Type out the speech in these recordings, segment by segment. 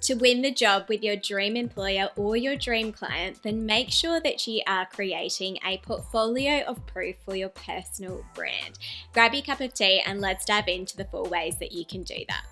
To win the job with your dream employer or your dream client, then make sure that you are creating a portfolio of proof for your personal brand. Grab your cup of tea and let's dive into the 4 ways that you can do that.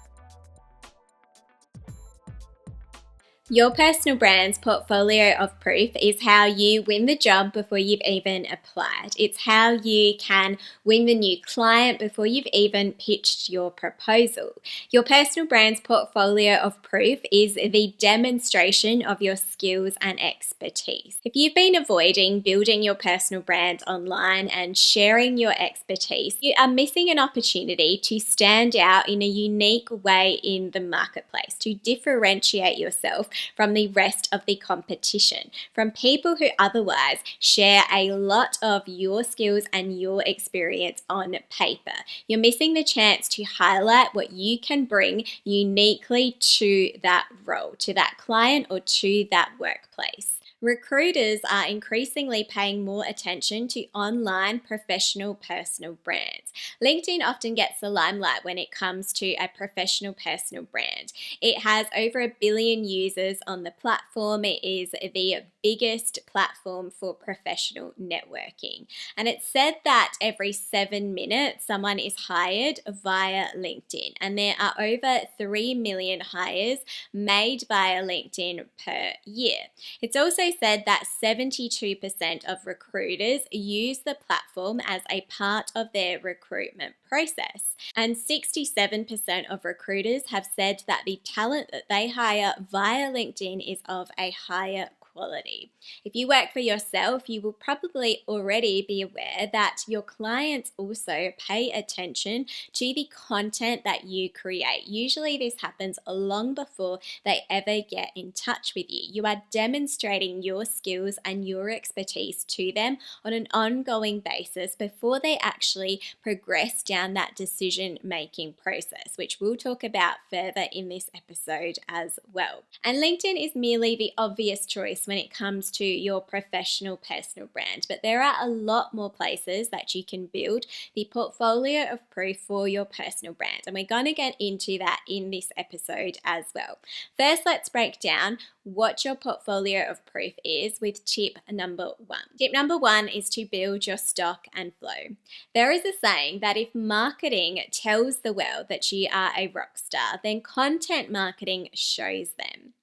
Your personal brand's portfolio of proof is how you win the job before you've even applied. It's how you can win the new client before you've even pitched your proposal. Your personal brand's portfolio of proof is the demonstration of your skills and expertise. If you've been avoiding building your personal brand online and sharing your expertise, you are missing an opportunity to stand out in a unique way in the marketplace, to differentiate yourself from the rest of the competition, from people who otherwise share a lot of your skills and your experience on paper. You're missing the chance to highlight what you can bring uniquely to that role, to that client, or to that workplace. Recruiters are increasingly paying more attention to online professional personal brands. LinkedIn often gets the limelight when it comes to a professional personal brand. It has over 1 billion users on the platform. It is the biggest platform for professional networking. And it's said that every 7 minutes someone is hired via LinkedIn. And there are over 3 million hires made via LinkedIn per year. It's also said that 72% of recruiters use the platform as a part of their recruitment process. And 67% of recruiters have said that the talent that they hire via LinkedIn is of a higher quality. If you work for yourself, you will probably already be aware that your clients also pay attention to the content that you create. Usually this happens long before they ever get in touch with you. You are demonstrating your skills and your expertise to them on an ongoing basis before they actually progress down that decision-making process, which we'll talk about further in this episode as well. And LinkedIn is merely the obvious choice when it comes to your professional personal brand, but there are a lot more places that you can build the portfolio of proof for your personal brand, and we're going to get into that in this episode as well. First, let's break down what your portfolio of proof is with tip number 1. Tip number 1 is to build your stock and flow. There is a saying that if marketing tells the world that you are a rock star, then content marketing shows them.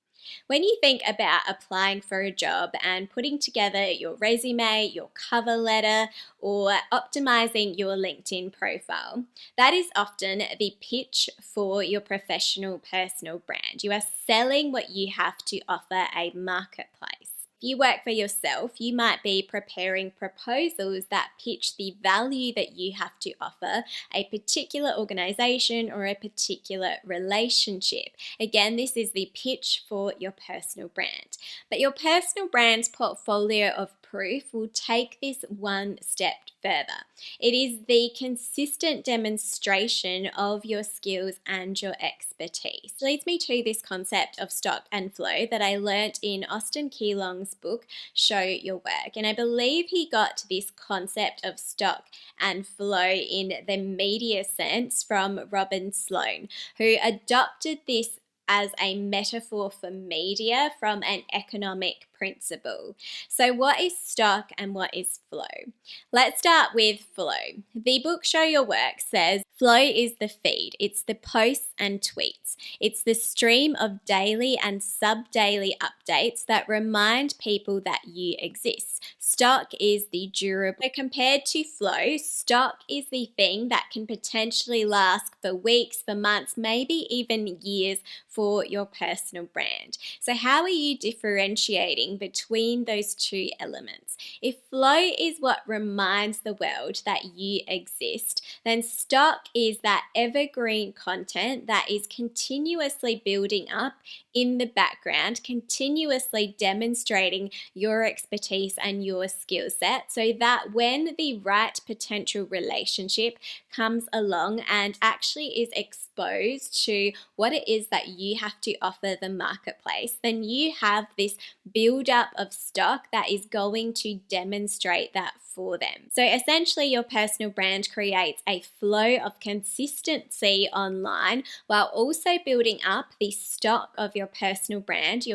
When you think about applying for a job and putting together your resume, your cover letter, or optimizing your LinkedIn profile, that is often the pitch for your professional personal brand. You are selling what you have to offer a marketplace. If you work for yourself, you might be preparing proposals that pitch the value that you have to offer a particular organization or a particular relationship. Again, this is the pitch for your personal brand. But your personal brand's portfolio of proof will take this one step further. It is the consistent demonstration of your skills and your expertise. This leads me to this concept of stock and flow that I learnt in Austin Keelong's book, Show Your Work. And I believe he got this concept of stock and flow in the media sense from Robin Sloan, who adopted this as a metaphor for media from an economic principle. So what is stock and what is flow? Let's start with flow. The book Show Your Work says flow is the feed. It's the posts and tweets. It's the stream of daily and sub-daily updates that remind people that you exist. Stock is the durable. So compared to flow, stock is the thing that can potentially last for weeks, for months, maybe even years for your personal brand. So how are you differentiating between those two elements? If flow is what reminds the world that you exist, then stock is that evergreen content that is continuously building up in the background, continuously demonstrating your expertise and your skill set, so that when the right potential relationship comes along and actually is exposed to what it is that you have to offer the marketplace, then you have this built buildup of stock that is going to demonstrate that for them. So essentially, your personal brand creates a flow of consistency online while also building up the stock of your personal brand's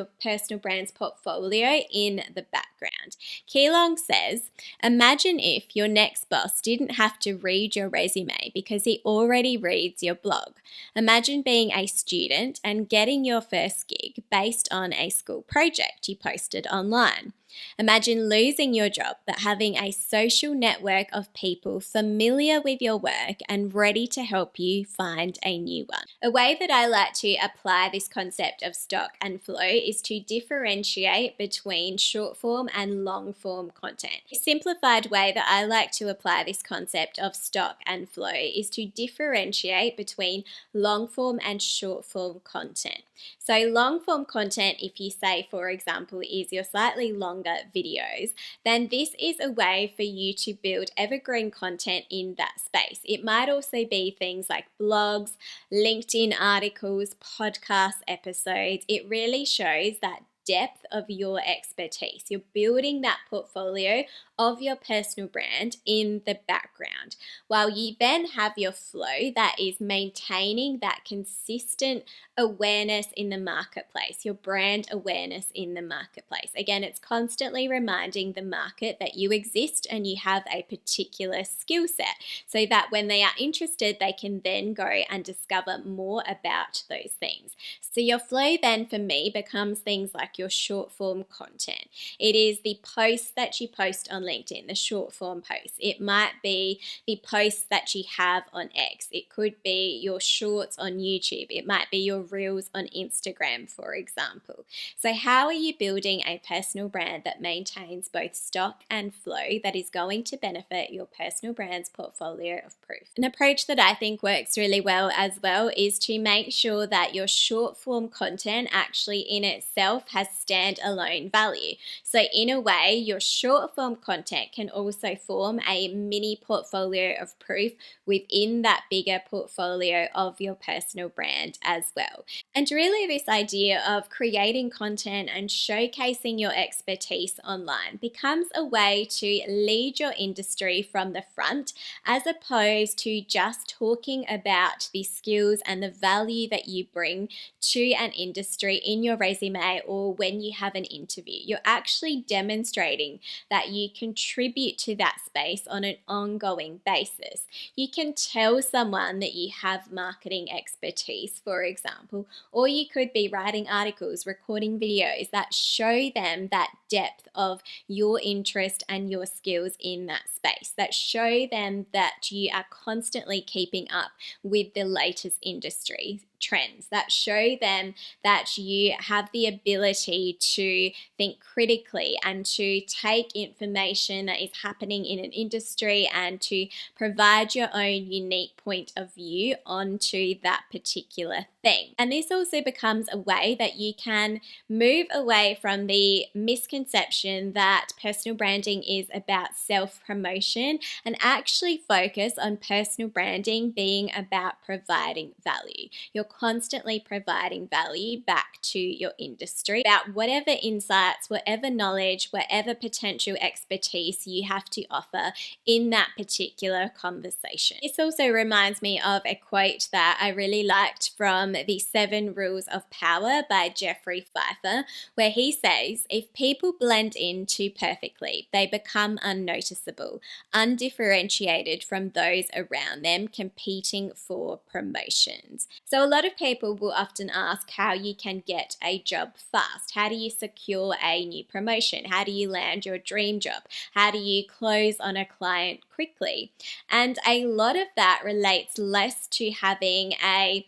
portfolio in the background. Keelong says, imagine if your next boss didn't have to read your resume because he already reads your blog. Imagine being a student and getting your first gig based on a school project you posted online. Imagine losing your job but having a social network of people familiar with your work and ready to help you find a new one. A way that I like to apply this concept of stock and flow is to differentiate between short form and long form content. A simplified way that I like to apply this concept of stock and flow is to differentiate between long form and short form content. So long form content, if you say, for example, is your slightly longer videos, then this is a way for you to build evergreen content in that space. It might also be things like blogs, LinkedIn articles, podcast episodes. It really shows that depth of your expertise. You're building that portfolio of your personal brand in the background, while you then have your flow that is maintaining that consistent awareness in the marketplace, your brand awareness in the marketplace. Again, it's constantly reminding the market that you exist and you have a particular skill set so that when they are interested, they can then go and discover more about those things. So your flow then for me becomes things like your short form content. It is the posts that you post on LinkedIn, the short form posts. It might be the posts that you have on X. It could be your shorts on YouTube. It might be your reels on Instagram, for example. So how are you building a personal brand that maintains both stock and flow that is going to benefit your personal brand's portfolio of proof? An approach that I think works really well as well is to make sure that your short form content actually in itself has standalone value. So in a way, your short form content can also form a mini portfolio of proof within that bigger portfolio of your personal brand as well. And really, this idea of creating content and showcasing your expertise online becomes a way to lead your industry from the front, as opposed to just talking about the skills and the value that you bring to an industry in your resume or when you have an interview. You're actually demonstrating that you contribute to that space on an ongoing basis. You can tell someone that you have marketing expertise, for example, or you could be writing articles, recording videos that show them that depth of your interest and your skills in that space, that show them that you are constantly keeping up with the latest industry trends, that show them that you have the ability to think critically and to take information that is happening in an industry and to provide your own unique point of view onto that particular thing. And this also becomes a way that you can move away from the misconception that personal branding is about self-promotion and actually focus on personal branding being about providing value. You're constantly providing value back to your industry about whatever insights, whatever knowledge, whatever potential expertise you have to offer in that particular conversation. This also reminds me of a quote that I really liked from the 7 Rules of Power by Jeffrey Pfeiffer, where he says, if people blend in too perfectly, they become unnoticeable, undifferentiated from those around them competing for promotions. So a lot of people will often ask how you can get a job fast. How do you secure a new promotion? How do you land your dream job? How do you close on a client quickly? And a lot of that relates less to having a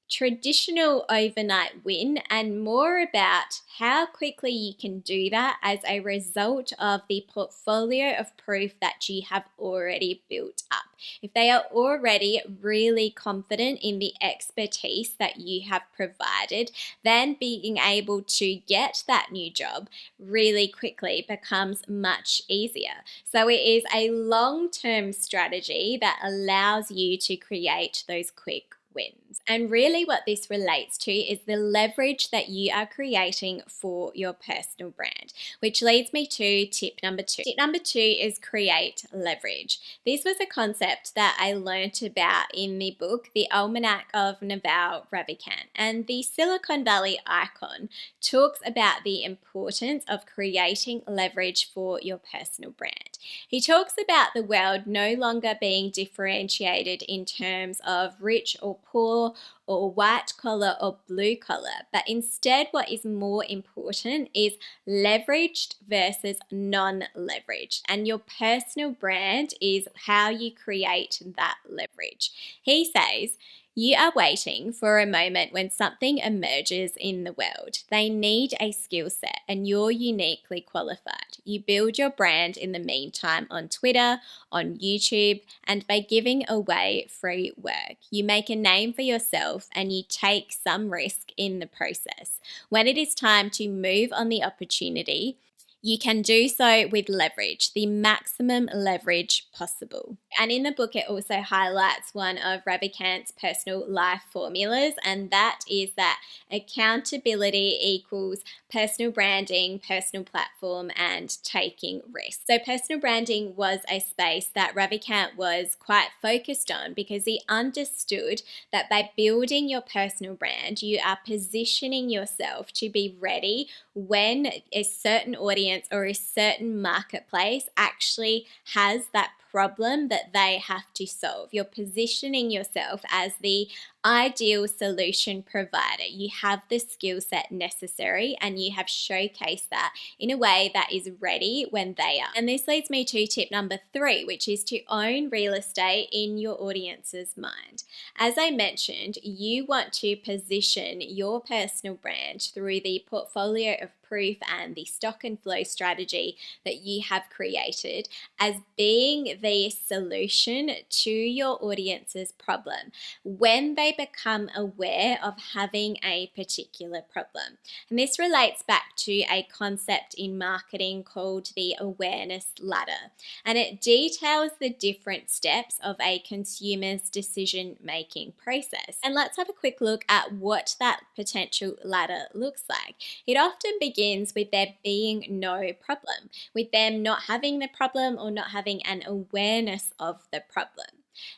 traditional overnight win and more about how quickly you can do that as a result of the portfolio of proof that you have already built up. If they are already really confident in the expertise that you have provided, then being able to get that new job really quickly becomes much easier. So it is a long-term strategy that allows you to create those quick wins. And really, what this relates to is the leverage that you are creating for your personal brand, which leads me to tip number 2. Tip number 2 is create leverage. This was a concept that I learned about in the book, The Almanac of Naval Ravikant. And the Silicon Valley icon talks about the importance of creating leverage for your personal brand. He talks about the world no longer being differentiated in terms of rich or poor, or white collar or blue collar, but instead what is more important is leveraged versus non-leveraged, and your personal brand is how you create that leverage. He says, you are waiting for a moment when something emerges in the world. They need a skill set and you're uniquely qualified. You build your brand in the meantime on Twitter, on YouTube, and by giving away free work. You make a name for yourself and you take some risk in the process. When it is time to move on the opportunity, you can do so with leverage, the maximum leverage possible. And in the book, it also highlights one of Ravikant's personal life formulas, and that is that accountability equals personal branding, personal platform, and taking risks. So personal branding was a space that Ravikant was quite focused on because he understood that by building your personal brand, you are positioning yourself to be ready when a certain audience or a certain marketplace actually has that problem that they have to solve. You're positioning yourself as the ideal solution provider. You have the skill set necessary and you have showcased that in a way that is ready when they are. And this leads me to tip number 3, which is to own real estate in your audience's mind. As I mentioned, you want to position your personal brand through the portfolio of proof and the stock and flow strategy that you have created as being the solution to your audience's problem when they become aware of having a particular problem. And this relates back to a concept in marketing called the awareness ladder, and it details the different steps of a consumer's decision-making process. And let's have a quick look at what that potential ladder looks like. It often begins with there being no problem, with them not having the problem or not having an awareness of the problem.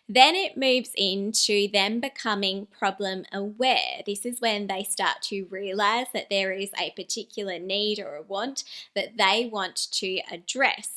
Then it moves into them becoming problem aware. This is when they start to realize that there is a particular need or a want that they want to address.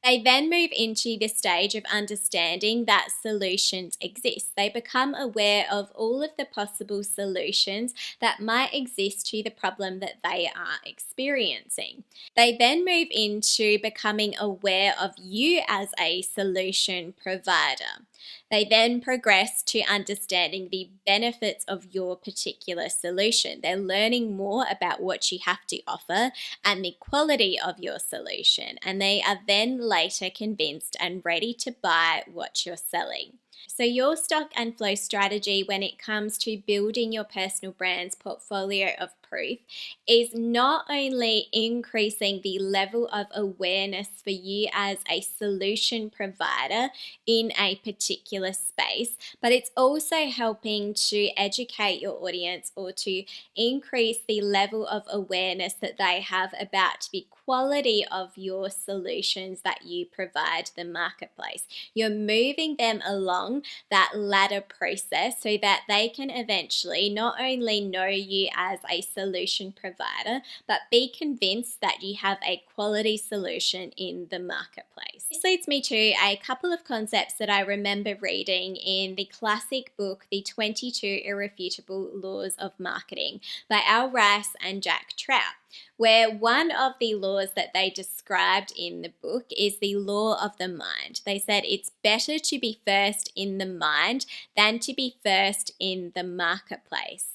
They then move into the stage of understanding that solutions exist. They become aware of all of the possible solutions that might exist to the problem that they are experiencing. They then move into becoming aware of you as a solution provider. They then progress to understanding the benefits of your particular solution. They're learning more about what you have to offer and the quality of your solution, and they are then later convinced and ready to buy what you're selling. So your stock and flow strategy when it comes to building your personal brand's portfolio of proof is not only increasing the level of awareness for you as a solution provider in a particular space, but it's also helping to educate your audience or to increase the level of awareness that they have about the quality of your solutions that you provide the marketplace. You're moving them along that ladder process so that they can eventually not only know you as a solution provider, but be convinced that you have a quality solution in the marketplace. This leads me to a couple of concepts that I remember reading in the classic book, The 22 Irrefutable Laws of Marketing by Al Rice and Jack Trout, where one of the laws that they described in the book is the law of the mind. They said it's better to be first in the mind than to be first in the marketplace.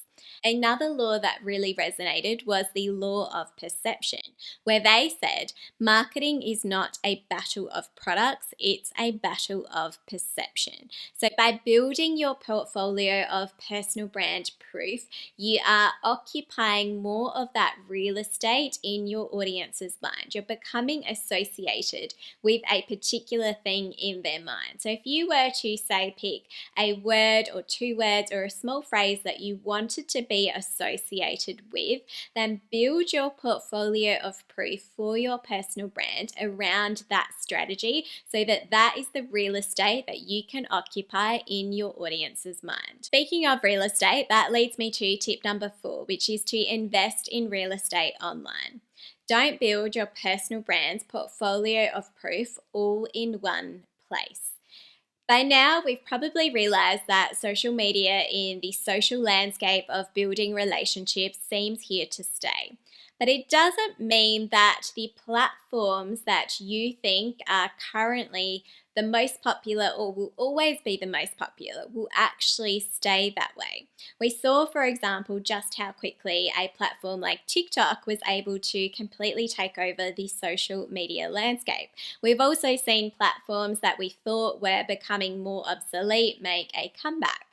Another law that really resonated was the law of perception, where they said marketing is not a battle of products, it's a battle of perception. So, by building your portfolio of personal brand proof, you are occupying more of that real estate in your audience's mind. You're becoming associated with a particular thing in their mind. So, if you were to say pick a word or two words or a small phrase that you wanted to be associated with, then build your portfolio of proof for your personal brand around that strategy so that that is the real estate that you can occupy in your audience's mind. Speaking of real estate, that leads me to tip number 4, which is to invest in real estate online. Don't build your personal brand's portfolio of proof all in one place. By now, we've probably realized that social media in the social landscape of building relationships seems here to stay. But it doesn't mean that the platforms that you think are currently the most popular or will always be the most popular will actually stay that way. We saw, for example, just how quickly a platform like TikTok was able to completely take over the social media landscape. We've also seen platforms that we thought were becoming more obsolete make a comeback.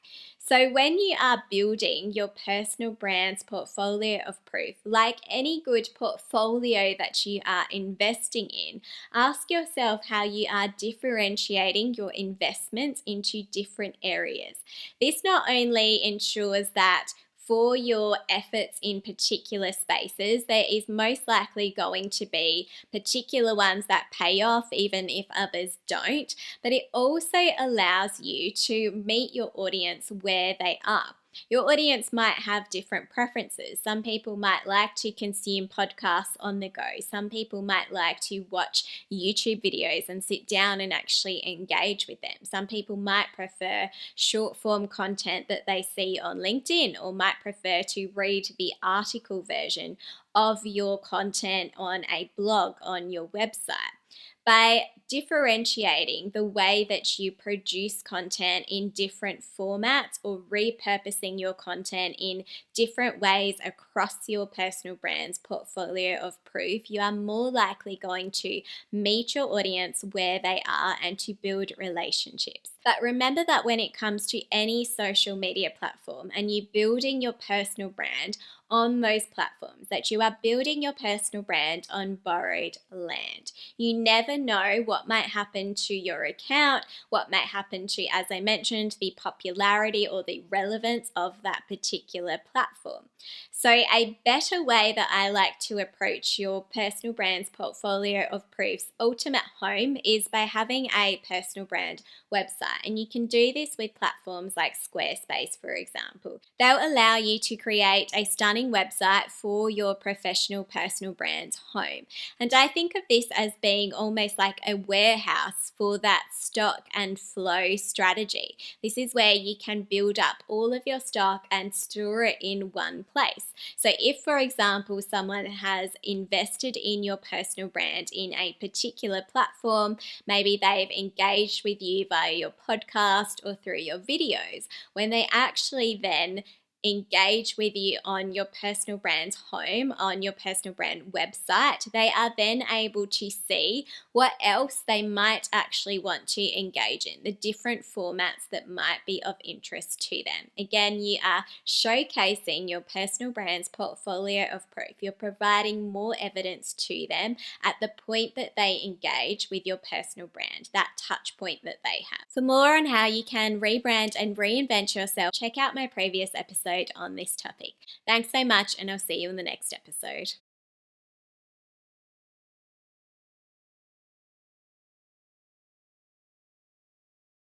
So when you are building your personal brand's portfolio of proof, like any good portfolio that you are investing in, ask yourself how you are differentiating your investments into different areas. This not only ensures that for your efforts in particular spaces, there is most likely going to be particular ones that pay off even if others don't, but it also allows you to meet your audience where they are. Your audience might have different preferences. Some people might like to consume podcasts on the go. Some people might like to watch YouTube videos and sit down and actually engage with them. Some people might prefer short form content that they see on LinkedIn, or might prefer to read the article version of your content on a blog on your website. By differentiating the way that you produce content in different formats or repurposing your content in different ways across your personal brand's portfolio of proof, you are more likely going to meet your audience where they are and to build relationships. But remember that when it comes to any social media platform and you building your personal brand on those platforms, that you are building your personal brand on borrowed land. You never know what might happen to your account, what might happen to, as I mentioned, the popularity or the relevance of that particular platform. So a better way that I like to approach your personal brand's portfolio of proofs ultimate home is by having a personal brand website. And you can do this with platforms like Squarespace, for example. They'll allow you to create a stunning website for your professional personal brand's home. And I think of this as being almost like a warehouse for that stock and flow strategy. This is where you can build up all of your stock and store it in one place. So if, for example, someone has invested in your personal brand in a particular platform, maybe they've engaged with you via your podcast or through your videos, when they actually then engage with you on your personal brand's home, on your personal brand website, they are then able to see what else they might actually want to engage in, the different formats that might be of interest to them. Again, you are showcasing your personal brand's portfolio of proof. You're providing more evidence to them at the point that they engage with your personal brand, that touch point that they have. For more on how you can rebrand and reinvent yourself, check out my previous episode on this topic. Thanks so much, and I'll see you in the next episode.